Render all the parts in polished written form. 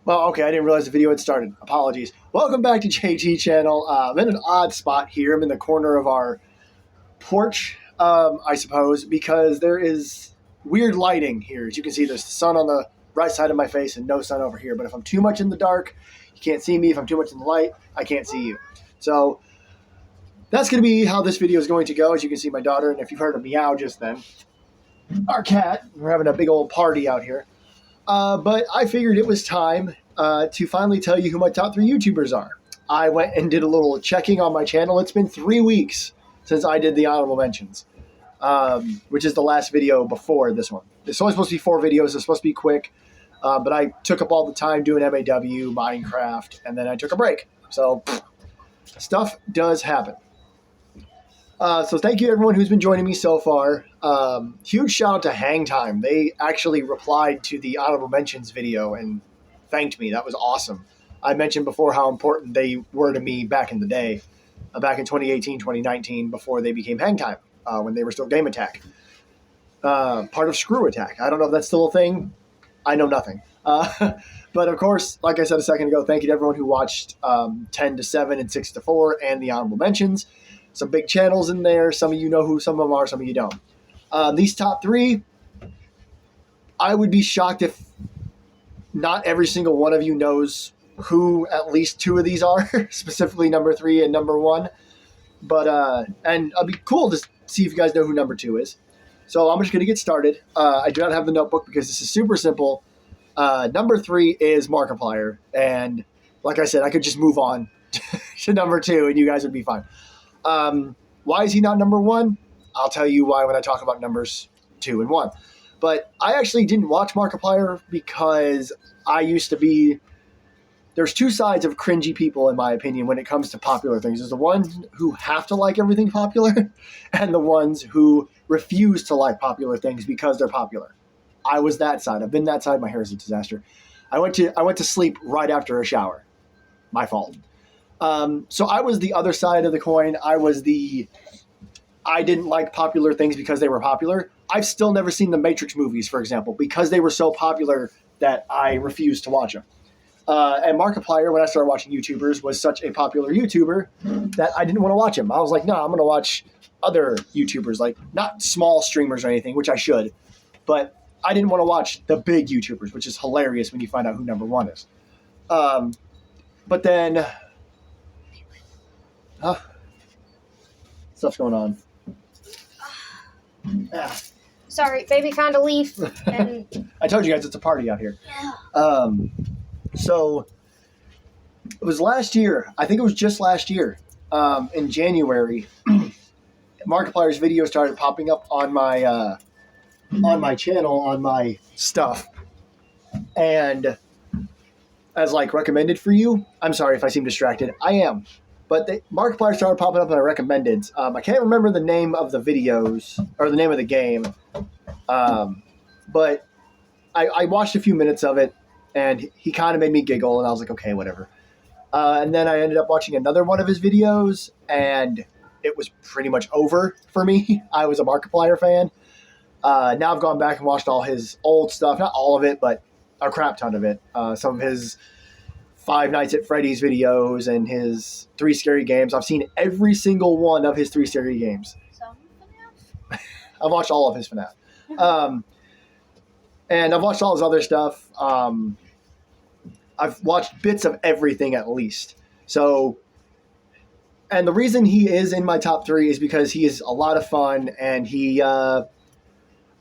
Well, okay, I didn't realize the video had started. Apologies. Welcome back to JT Channel. I'm in an odd spot here. I'm in the corner of our porch, I suppose, because there is weird lighting here. As you can see, there's the sun on the right side of my face and no sun over here. But if I'm too much in the dark, you can't see me. If I'm too much in the light, I can't see you. So that's going to be how this video is going to go. As you can see, my daughter, and if you've heard a meow just then, our cat. We're having a big old party out here. But I figured it was time to finally tell you who my top 3 YouTubers are. I went and did a little checking on my channel. It's been 3 weeks since I did the honorable mentions, which is the last video before this one. It's only supposed to be 4 videos. It's supposed to be quick, but I took up all the time doing MAW, Minecraft, and then I took a break. So stuff does happen. So thank you everyone who's been joining me so far. Huge shout out to Hang Time. They actually replied to the honorable mentions video and thanked me. That was awesome. I mentioned before how important they were to me back in the day, back in 2018, 2019, before they became Hang Time, when they were still Game Attack. Part of Screw Attack. I don't know if that's still a thing. I know nothing. But of course, like I said a second ago, thank you to everyone who watched 10 to 7 and 6 to 4 and the honorable mentions. Some big channels in there. Some of you know who some of them are, some of you don't. These top 3, I would be shocked if not every single one of you knows who at least 2 of these are, specifically number 3 and number 1. But and it'll be cool to see if you guys know who number 2 is. So I'm just going to get started. I do not have the notebook because this is super simple. Number 3 is Markiplier. And like I said, I could just move on to number 2 and you guys would be fine. Why is he not number 1? I'll tell you why when I talk about numbers 2 and 1. But I actually didn't watch Markiplier because I used to be... There's 2 sides of cringy people, in my opinion, when it comes to popular things. There's the ones who have to like everything popular and the ones who refuse to like popular things because they're popular. I was that side. I've been that side. My hair is a disaster. I went to sleep right after a shower. My fault. So I was the other side of the coin. I didn't like popular things because they were popular. I've still never seen the Matrix movies, for example, because they were so popular that I refused to watch them. And Markiplier, when I started watching YouTubers, was such a popular YouTuber that I didn't want to watch him. I was like, no, I'm going to watch other YouTubers, like not small streamers or anything, which I should, but I didn't want to watch the big YouTubers, which is hilarious when you find out who number 1 is. But then... Stuff's going on. Ah. Sorry, baby found a leaf. And I told you guys it's a party out here. So it was last year. I think it was just last year, in January. Markiplier's video started popping up on my channel, on my stuff, and as like recommended for you. I'm sorry if I seem distracted. I am. But Markiplier started popping up on my recommended. I can't remember the name of the videos or the name of the game, but I watched a few minutes of it, and he kind of made me giggle, and I was like, okay, whatever. And then I ended up watching another one of his videos, and it was pretty much over for me. I was a Markiplier fan. Now I've gone back and watched all his old stuff, not all of it, but a crap ton of it. Some of his Five Nights at Freddy's videos and his 3 Scary Games. I've seen every single one of his 3 Scary Games. some FNAF? I've watched all of his FNAF. And I've watched all his other stuff. I've watched bits of everything at least. So, and the reason he is in my top 3 is because he is a lot of fun and he, I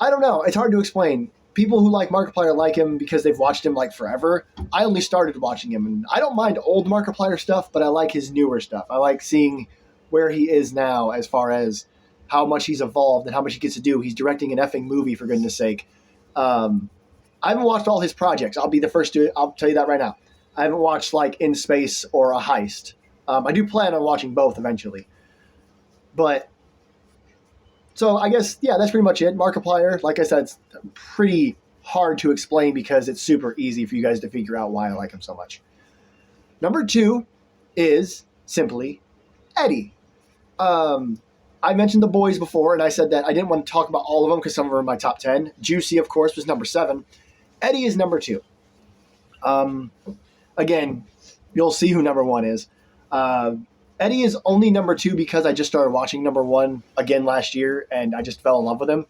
don't know, it's hard to explain. People who like Markiplier like him because they've watched him like forever. I only started watching him, and I don't mind old Markiplier stuff, but I like his newer stuff. I like seeing where he is now as far as how much he's evolved and how much he gets to do. He's directing an effing movie, for goodness sake. I haven't watched all his projects. I'll tell you that right now. I haven't watched like In Space or A Heist. I do plan on watching both eventually. But so I guess, yeah, that's pretty much it. Markiplier, like I said, it's pretty hard to explain because it's super easy for you guys to figure out why I like him so much. Number 2 is simply Eddie. I mentioned the boys before, and I said that I didn't want to talk about all of them because some of them are in my top 10. Juicy, of course, was number 7. Eddie is number 2. Um, Again, you'll see who number one is. Uh, Eddie is only number two because I just started watching number one again last year, and I just fell in love with him.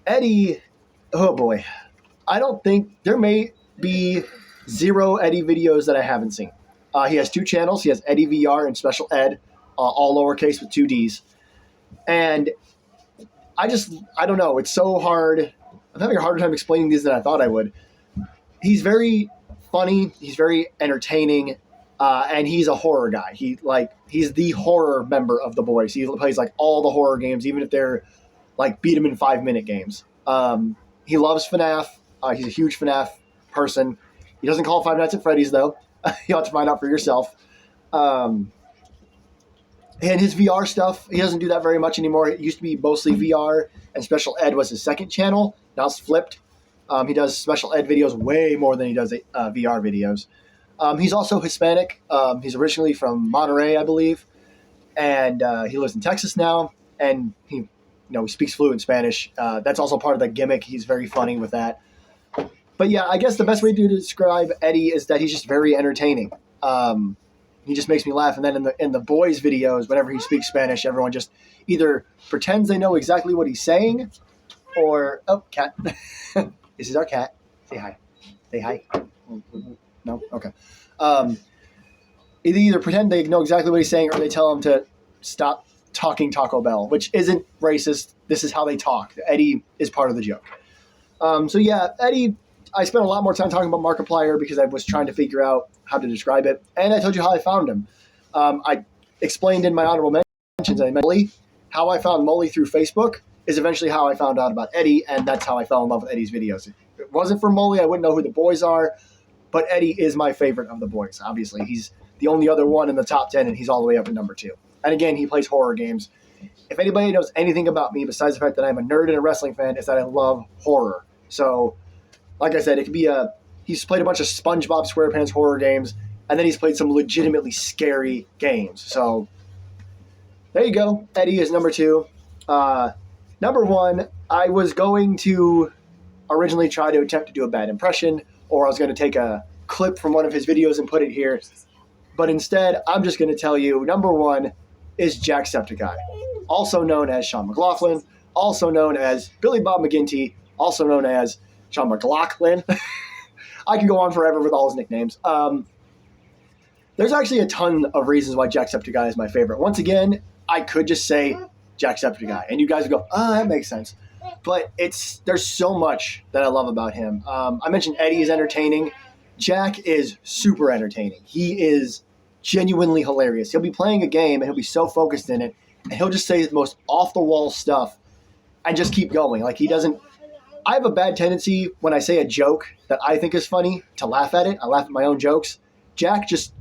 Eddie, oh boy, I don't think there may be zero Eddie videos that I haven't seen. He has two channels. He has Eddie VR and Special Ed, all lowercase with two D's. And I don't know. It's so hard. I'm having a harder time explaining these than I thought I would. He's very funny. He's very entertaining, and he's a horror guy. He's the horror member of the boys. He plays like all the horror games, even if they're like beat him in 5-minute games. He loves FNAF. He's a huge FNAF person. He doesn't call Five Nights at Freddy's though. You have to find out for yourself. And his VR stuff, he doesn't do that very much anymore. It used to be mostly VR, and Special Ed was his second channel. Now it's flipped. He does Special Ed videos way more than he does VR videos. He's also Hispanic. He's originally from Monterey, I believe, and he lives in Texas now. And he speaks fluent Spanish. That's also part of the gimmick. He's very funny with that. But yeah, I guess the best way to describe Eddie is that he's just very entertaining. He just makes me laugh. And then in the boys' videos, whenever he speaks Spanish, everyone just either pretends they know exactly what he's saying, or cat. This is our cat. Say hi. Say hi. No? Okay. They either pretend they know exactly what he's saying, or they tell him to stop talking Taco Bell, which isn't racist. This is how they talk. Eddie is part of the joke. So yeah, Eddie, I spent a lot more time talking about Markiplier because I was trying to figure out how to describe it. And I told you how I found him. I explained in my honorable mentions, how I found Molly through Facebook is eventually how I found out about Eddie, and that's how I fell in love with Eddie's videos. If it wasn't for Molly, I wouldn't know who the boys are, but Eddie is my favorite of the boys, obviously. He's the only other one in the top 10, and he's all the way up at number 2. And again, he plays horror games. If anybody knows anything about me, besides the fact that I'm a nerd and a wrestling fan, is that I love horror. So, like I said, it could be he's played a bunch of SpongeBob SquarePants horror games, and then he's played some legitimately scary games. So, there you go. Eddie is number 2. Number 1, I was going to originally try to attempt to do a bad impression, or I was going to take a clip from one of his videos and put it here. But instead, I'm just going to tell you, number 1 is Jacksepticeye, also known as Sean McLaughlin, also known as Billy Bob McGinty, also known as Sean McLaughlin. I can go on forever with all his nicknames. There's actually a ton of reasons why Jacksepticeye is my favorite. Once again, I could just say Jacksepticeye, and you guys would go, that makes sense. But there's so much that I love about him. I mentioned Eddie is entertaining. Jack is super entertaining. He is genuinely hilarious. He'll be playing a game, and he'll be so focused in it, and he'll just say the most off-the-wall stuff and just keep going. Like, he doesn't... I have a bad tendency when I say a joke that I think is funny to laugh at it. I laugh at my own jokes. Jack just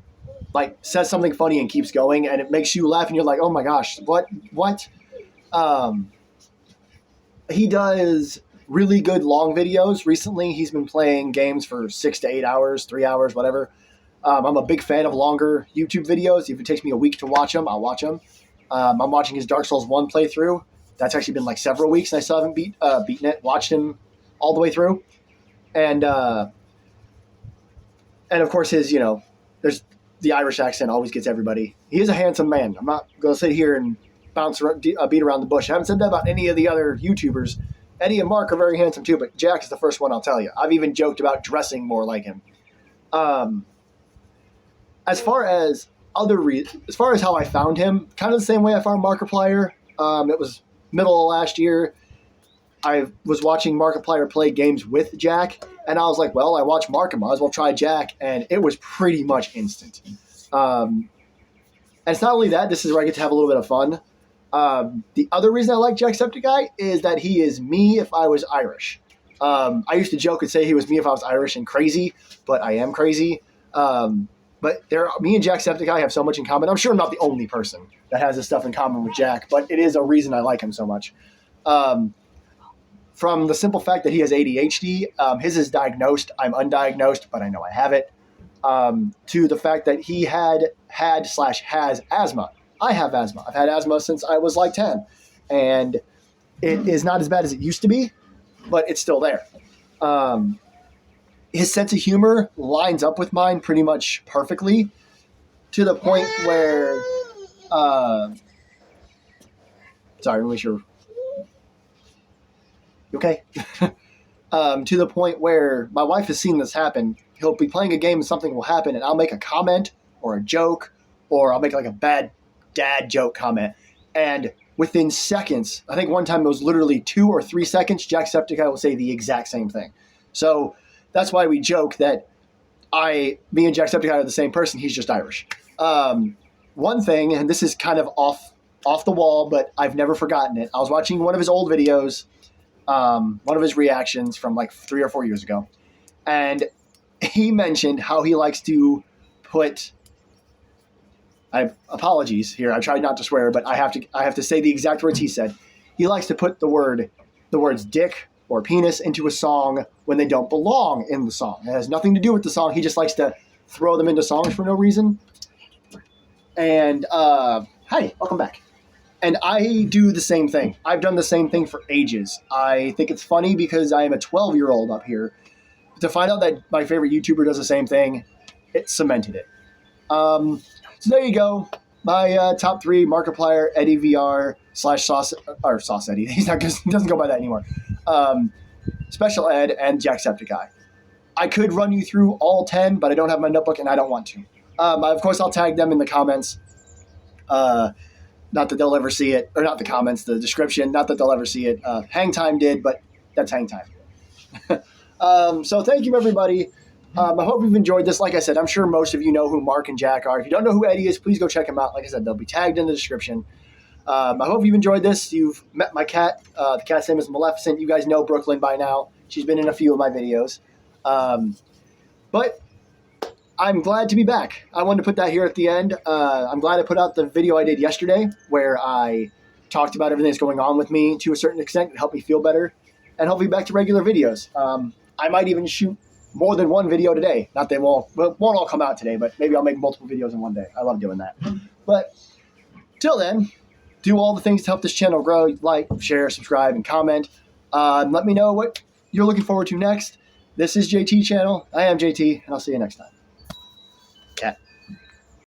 says something funny and keeps going, and it makes you laugh, and you're like, oh my gosh, what? He does really good long videos. Recently, he's been playing games for 6 to 8 hours, 3 hours, whatever. I'm a big fan of longer YouTube videos. If it takes me a week to watch them, I'll watch them. I'm watching his Dark Souls 1 playthrough. That's actually been several weeks, and I still haven't beaten it. Watched him all the way through. And of course, his, there's the Irish accent always gets everybody. He is a handsome man. I'm not going to sit here and beat around the bush. I haven't said that about any of the other YouTubers. Eddie and Mark are very handsome too, but Jack is the first one I'll tell you. I've even joked about dressing more like him. As far as how I found him, kind of the same way I found Markiplier. It was middle of last year. I was watching Markiplier play games with Jack, and I was like, well, I watched Mark, I might as well try Jack, and it was pretty much instant. And it's not only that, this is where I get to have a little bit of fun. The other reason I like Jacksepticeye is that he is me if I was Irish. I used to joke and say he was me if I was Irish and crazy, but I am crazy. But me and Jacksepticeye have so much in common. I'm sure I'm not the only person that has this stuff in common with Jack, but it is a reason I like him so much. From the simple fact that he has ADHD, his is diagnosed. I'm undiagnosed, but I know I have it. To the fact that he has asthma. I have asthma. I've had asthma since I was 10, and it is not as bad as it used to be, but it's still there. his sense of humor lines up with mine pretty much perfectly, to the point where sorry, let me make sure. You okay? To the point where my wife has seen this happen. He'll be playing a game and something will happen, and I'll make a comment or a joke, or I'll make like a bad dad joke comment, and within seconds, I think one time it was literally 2 or 3 seconds, Jacksepticeye will say the exact same thing. So that's why we joke that me and Jacksepticeye are the same person. He's just Irish. One thing, and this is kind of off the wall, but I've never forgotten it. I was watching one of his old videos, one of his reactions from like 3 or 4 years ago, and he mentioned how he likes to put. Apologies here. I tried not to swear, but I have to say the exact words he said. He likes to put the words dick or penis into a song when they don't belong in the song. It has nothing to do with the song. He just likes to throw them into songs for no reason. And hi, welcome back. And I do the same thing. I've done the same thing for ages. I think it's funny because I am a 12-year-old up here. To find out that my favorite YouTuber does the same thing, it cemented it. So there you go. My top 3: Markiplier, Eddie VR / Sauce Eddie. He doesn't go by that anymore. Special Ed and Jacksepticeye. I could run you through all 10, but I don't have my notebook and I don't want to. Of course, I'll tag them in the comments. Not that they'll ever see it, or not the comments, the description. Not that they'll ever see it. Hang Time did, but that's Hang Time. So thank you, everybody. I hope you've enjoyed this. Like I said, I'm sure most of you know who Mark and Jack are. If you don't know who Eddie is, please go check him out. Like I said, they'll be tagged in the description. I hope you've enjoyed this. You've met my cat. The cat's name is Maleficent. You guys know Brooklyn by now. She's been in a few of my videos. But I'm glad to be back. I wanted to put that here at the end. I'm glad I put out the video I did yesterday where I talked about everything that's going on with me to a certain extent. It helped me feel better. And hopefully back to regular videos. I might even shoot more than one video today. Not they won't all come out today, but maybe I'll make multiple videos in one day. I love doing that. But till then, do all the things to help this channel grow. Like, share, subscribe, and comment. Let me know what you're looking forward to next. This is JT Channel. I am JT, and I'll see you next time.